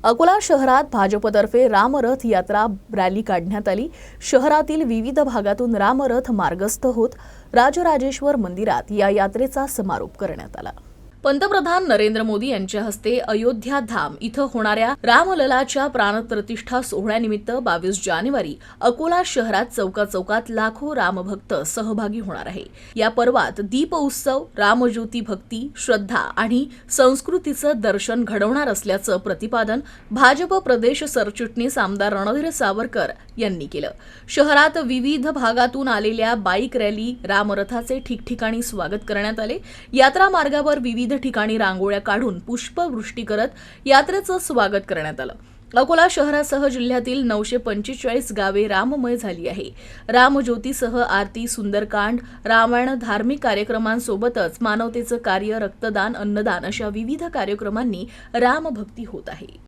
अकोला शहरात भाजपतर्फे रामरथ यात्रा रॅली काढण्यात आली। शहरातील विविध भागातून रामरथ मार्गस्थ होत राजराजेश्वर मंदिरात या यात्रेचा समारोप करण्यात आला। पंतप्रधान नरेंद्र मोदी यांच्या हस्ते अयोध्या धाम इथं होणाऱ्या रामललाच्या प्राणप्रतिष्ठा सोहळ्यानिमित्त 22 जानेवारी अकोला शहरात चौकात लाखो रामभक्त सहभागी होणार आहे। या पर्वात दीप उत्सव, रामज्योती भक्ती, श्रद्धा आणि संस्कृतीचं दर्शन घडवणार असल्याचं प्रतिपादन भाजप प्रदेश सरचिटणीस आमदार रणधीर सावरकर यांनी केलं। शहरात विविध भागातून आलेल्या बाईक रॅली, रामरथाचे ठिकठिकाणी स्वागत करण्यात आले। यात्रा मार्गावर विविध ठिकाणी रांगोळ्या काढून पुष्पवृष्टी करत यात्रेचं स्वागत करण्यात आलं। अकोला शहरासह जिल्ह्यातील 945 गावे राममय झाली आहे। रामज्योतीसह आरती, सुंदरकांड, रामायण, धार्मिक कार्यक्रमांसोबतच मानवतेचं कार्य, रक्तदान, अन्नदान अशा विविध कार्यक्रमांनी रामभक्ती होत आहे।